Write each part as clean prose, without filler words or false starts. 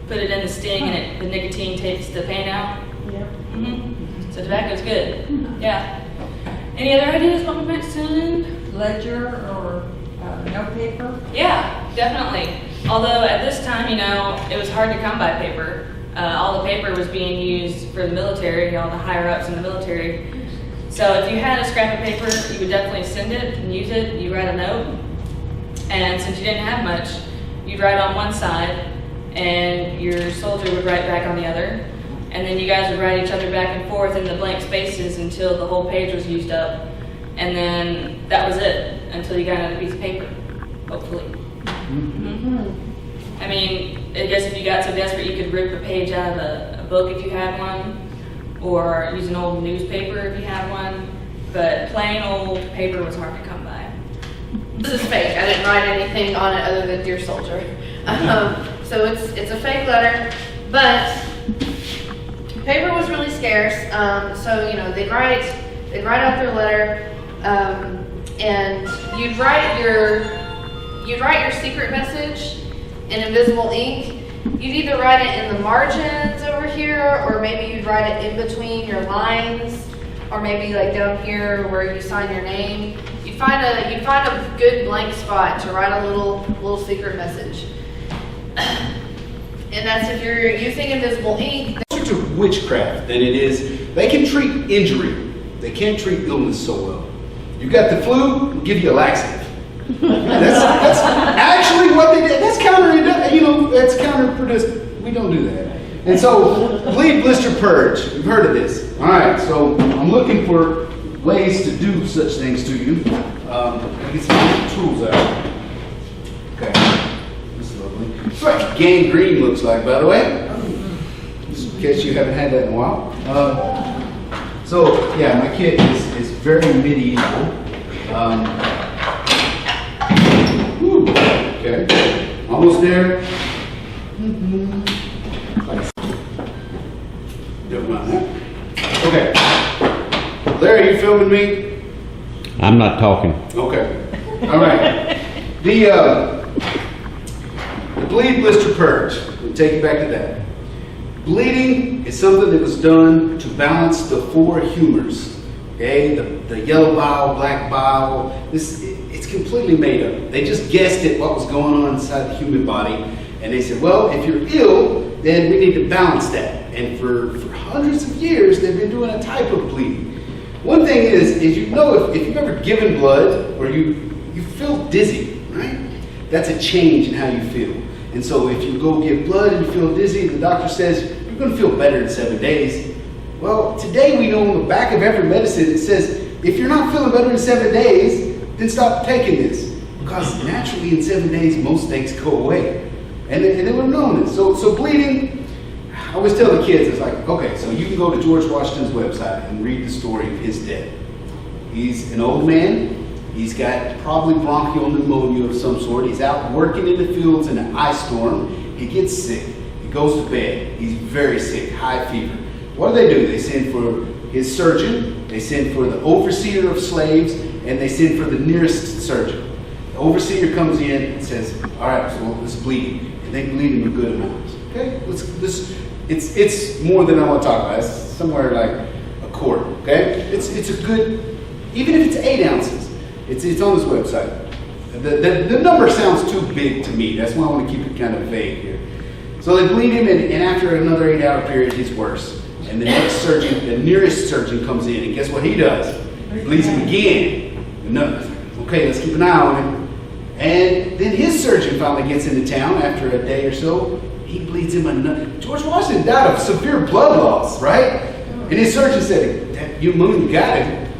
put it in the sting, and the nicotine takes the pain out. Yeah. So tobacco's good. Yeah. Any other ideas what we mentioned? Ledger or note paper? Yeah, definitely. Although at this time, it was hard to come by paper. All the paper was being used for the military, all the higher ups in the military. So if you had a scrap of paper, you would definitely send it and use it. You write a note. And since you didn't have much, you'd write on one side and your soldier would write back on the other. And then you guys would write each other back and forth in the blank spaces until the whole page was used up. And then that was it until you got another piece of paper, hopefully. I mean, I guess if you got so desperate, you could rip a page out of a book if you had one, or use an old newspaper if you had one. But plain old paper was hard to come by. This is fake. I didn't write anything on it other than Dear Soldier. So it's a fake letter, but paper was really scarce. So they'd write out their letter, and you'd write your secret message in invisible ink. You'd either write it in the margins over here, or maybe you'd write it in between your lines, or maybe like down here where you sign your name. You'd find a good blank spot to write a little secret message. And that's if you're using invisible ink. Closer to witchcraft than it is. They can treat injury. They can't treat illness so well. You got the flu, we'll give you a laxative. That's actually what they did. That's counterproductive. We don't do that. And so, bleed, blister, purge. You've heard of this. All right, so I'm looking for ways to do such things to you. Get some tools out. Okay, this is lovely. That's what gangrene looks like, by the way. Just in case you haven't had that in a while. So, yeah, my kit is very medieval. Okay, almost there. Never mind that. Okay. Larry, you filming me? I'm not talking. Okay. All right. The bleed, blister, purge. We'll take you back to that. Bleeding is something that was done to balance the four humors. Okay, the yellow bile, black bile. It's completely made up. They just guessed at what was going on inside the human body, and they said, well, if you're ill, then we need to balance that. And for hundreds of years, they've been doing a type of bleeding. One thing is if you've ever given blood or you feel dizzy, right? That's a change in how you feel. And so if you go give blood and you feel dizzy, the doctor says you're going to feel better in 7 days. Well, today we know on the back of every medicine it says if you're not feeling better in 7 days, then stop taking this, because naturally in 7 days most things go away. And they were known this. So bleeding, I always tell the kids, it's like, okay, so you can go to George Washington's website and read the story of his death. He's an old man. He's got probably bronchial pneumonia of some sort. He's out working in the fields in an ice storm. He gets sick. He goes to bed. He's very sick, high fever. What do? They send for his surgeon. They send for the overseer of slaves, and they send for the nearest surgeon. The overseer comes in and says, all right, so let's bleed. And they bleed him in good amounts. Okay? It's more than I want to talk about. It's somewhere like a quart. Okay? It's a good, even if it's 8 ounces, it's on his website. The number sounds too big to me. That's why I want to keep it kind of vague here. So they bleed him, and after another 8-hour period, he's worse. And the next surgeon, the nearest surgeon comes in, and guess what he does? He bleeds him again. Okay, let's keep an eye on him. And then his surgeon finally gets into town after a day or so. He bleeds him another. George Washington died of severe blood loss, right? And his surgeon said, you got him.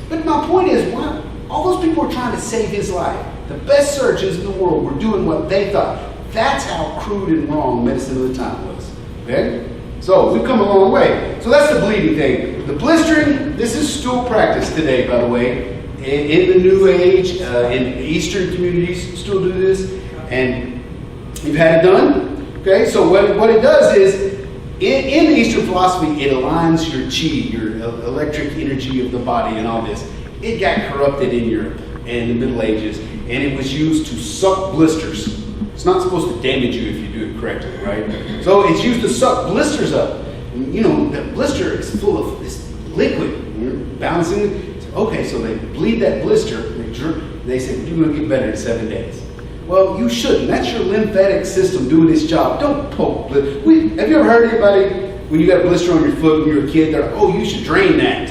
But my point is, why? All those people were trying to save his life. The best surgeons in the world were doing what they thought. That's how crude and wrong medicine of the time was. Okay? So we've come a long way. So that's the bleeding thing. The blistering, this is still practiced today, by the way. In the New Age, in Eastern communities, still do this. And you've had it done. Okay? So what it does is, in Eastern philosophy, it aligns your chi, your electric energy of the body and all this. It got corrupted in Europe in the Middle Ages, and it was used to suck blisters. It's not supposed to damage you if you do it correctly, right? So it's used to suck blisters up. And, you know, that blister is full of this liquid. You're bouncing. Okay, so they bleed that blister. They say, you're going to get better in 7 days. Well, you shouldn't. That's your lymphatic system doing its job. Don't poke. Have you ever heard anybody, when you got a blister on your foot when you were a kid, they're like, oh, you should drain that.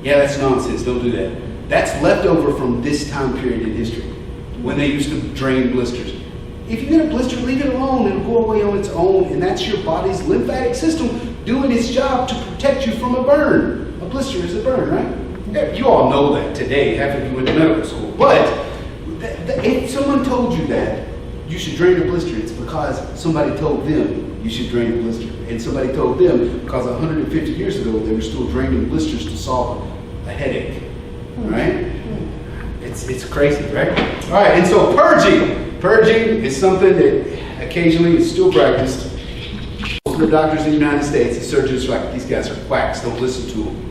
Yeah, that's nonsense. Don't do that. That's leftover from this time period in history, when they used to drain blisters. If you get a blister, leave it alone. It'll go away on its own, and that's your body's lymphatic system doing its job to protect you from a burn. A blister is a burn, right? Yeah, you all know that today, half of you went to medical school. But if someone told you that you should drain a blister, it's because somebody told them you should drain a blister. And somebody told them because 150 years ago they were still draining blisters to solve a headache. Right? It's crazy, right? All right, and so purging. Purging is something that occasionally is still practiced. Most of the doctors in the United States, the surgeons are like, these guys are quacks, don't listen to them.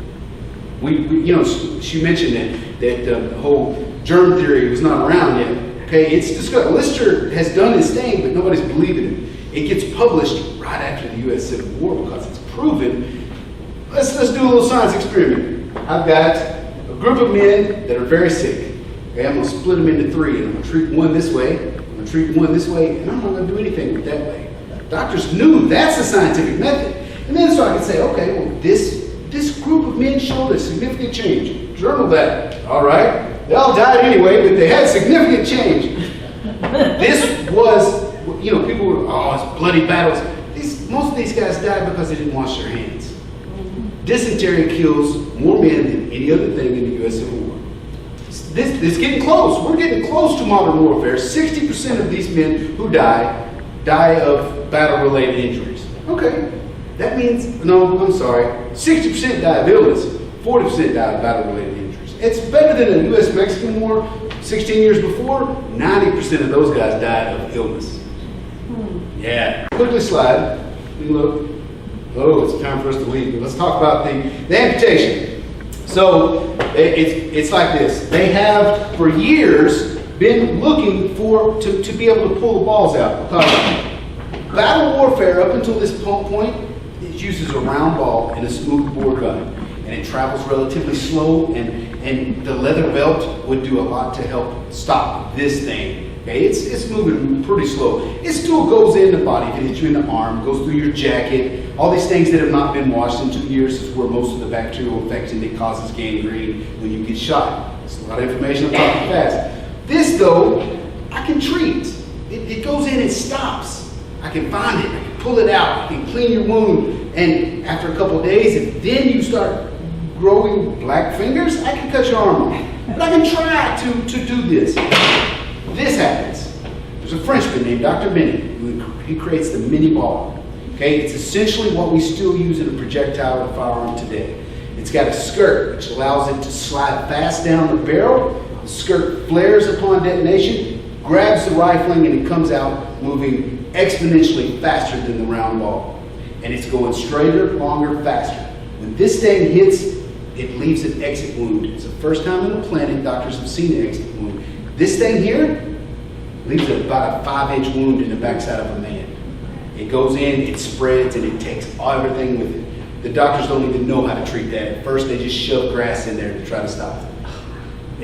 You know, she mentioned that the whole germ theory was not around yet. Okay, it's discussed. Lister has done his thing, but nobody's believing it. It gets published right after the U.S. Civil War because it's proven. Let's do a little science experiment. I've got a group of men that are very sick. Okay, I'm going to split them into three, and I'm going to treat one this way, I'm going to treat one this way, and I'm not going to do anything with that way. Doctors knew that's the scientific method. And then so I could say, okay, well, this group of men showed a significant change. Journal that. All right. They all died anyway, but they had significant change. This was, you know, people were, oh, it's bloody battles. Most of these guys died because they didn't wash their hands. Dysentery kills more men than any other thing in the U.S. Civil War. This is getting close. We're getting close to modern warfare. 60% of these men who die of battle-related injuries. Okay. That means, no, I'm sorry, 60% die of illness, 40% die of battle-related injuries. It's better than the U.S.-Mexican War 16 years before. 90% of those guys died of illness. Yeah. Quickly slide. Look. Oh, it's time for us to leave. But let's talk about the amputation. So it's like this. They have, for years, been looking to be able to pull the balls out. Because battle warfare, up until this point, it uses a round ball and a smooth bore gun, and it travels relatively slow, and the leather belt would do a lot to help stop this thing. Okay, it's moving pretty slow. It still goes in the body. If it hits you in the arm, goes through your jacket. All these things that have not been washed in 2 years is where most of the bacterial infection that causes gangrene when you get shot. It's a lot of information. I'm talking fast. This though, I can treat. It goes in and stops. I can find it. I can pull it out. I can clean your wound. And after a couple of days, if then you start growing black fingers, I can cut your arm off. But I can try to do this. This happens. There's a Frenchman named Dr. Mini. He creates the mini ball. Okay, it's essentially what we still use in a projectile and firearm today. It's got a skirt which allows it to slide fast down the barrel. The skirt flares upon detonation, grabs the rifling, and it comes out moving exponentially faster than the round ball. And it's going straighter, longer, faster. When this thing hits, it leaves an exit wound. It's the first time on the planet doctors have seen an exit wound. This thing here leaves about a 5-inch wound in the backside of a man. It goes in, it spreads, and it takes everything with it. The doctors don't even know how to treat that. At first, they just shove grass in there to try to stop it.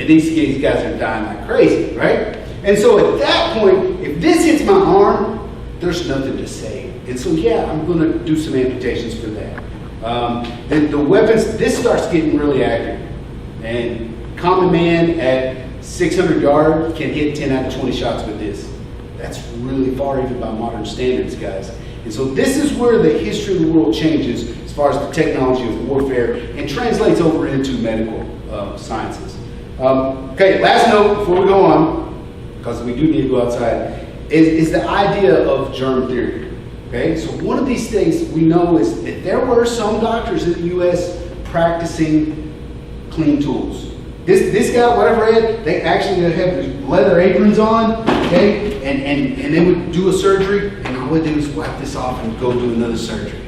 And these guys are dying like crazy, right? And so at that point, if this hits my arm, there's nothing to save. And so, yeah, I'm going to do some amputations for that. Then the weapons, this starts getting really accurate. And common man at 600 yards can hit 10 out of 20 shots with this. That's really far even by modern standards, guys. And so this is where the history of the world changes as far as the technology of warfare and translates over into medical sciences. Okay, last note before we go on, because we do need to go outside, is the idea of germ theory. Okay, so one of these things we know is that there were some doctors in the U.S. practicing clean tools. This guy, whatever I read, they actually have leather aprons on, okay, and they would do a surgery, and all they do is wipe this off and go do another surgery.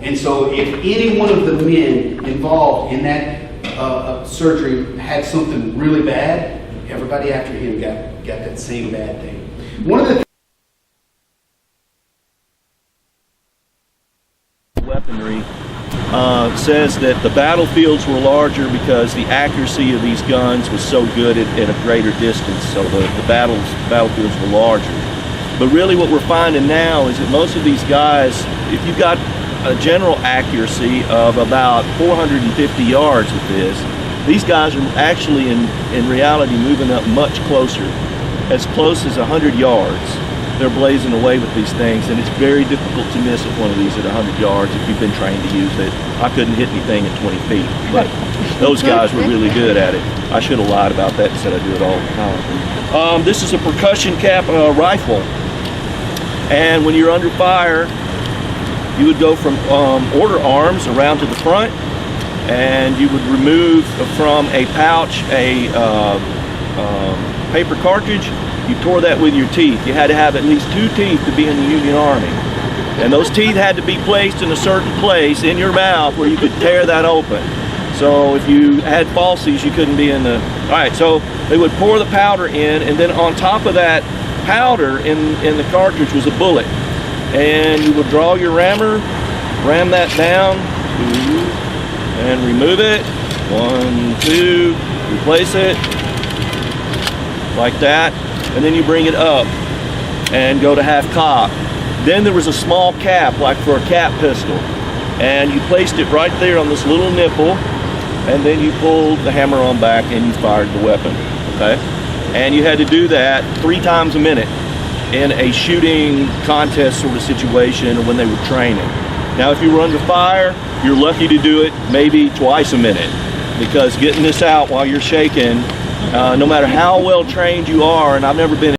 And so if any one of the men involved in that surgery had something really bad, everybody after him got that same bad thing. One of the weaponry says that the battlefields were larger because the accuracy of these guns was so good at a greater distance, so the battlefields were larger. But really what we're finding now is that most of these guys, if you've got a general accuracy of about 450 yards with this, these guys are actually in reality moving up much closer, as close as 100 yards. They're blazing away with these things, and it's very difficult to miss at one of these at 100 yards if you've been trained to use it. I couldn't hit anything at 20 feet, but those guys were really good at it. I should have lied about that and said I do it all the time. This is a percussion cap rifle, and when you're under fire, you would go from order arms around to the front, and you would remove from a pouch a paper cartridge. You tore that with your teeth. You had to have at least 2 teeth to be in the Union Army. And those teeth had to be placed in a certain place in your mouth where you could tear that open. So if you had falsies, you couldn't be in the... All right, so they would pour the powder in, and then on top of that powder in the cartridge was a bullet. And you would draw your rammer, ram that down, and remove it. 1, 2, replace it, like that. And then you bring it up and go to half cock. Then there was a small cap, like for a cap pistol, and you placed it right there on this little nipple, and then you pulled the hammer on back and you fired the weapon, okay? And you had to do that 3 times a minute in a shooting contest sort of situation when they were training. Now if you were under fire, you're lucky to do it maybe twice a minute, because getting this out while you're shaking, no matter how well trained you are, and I've never been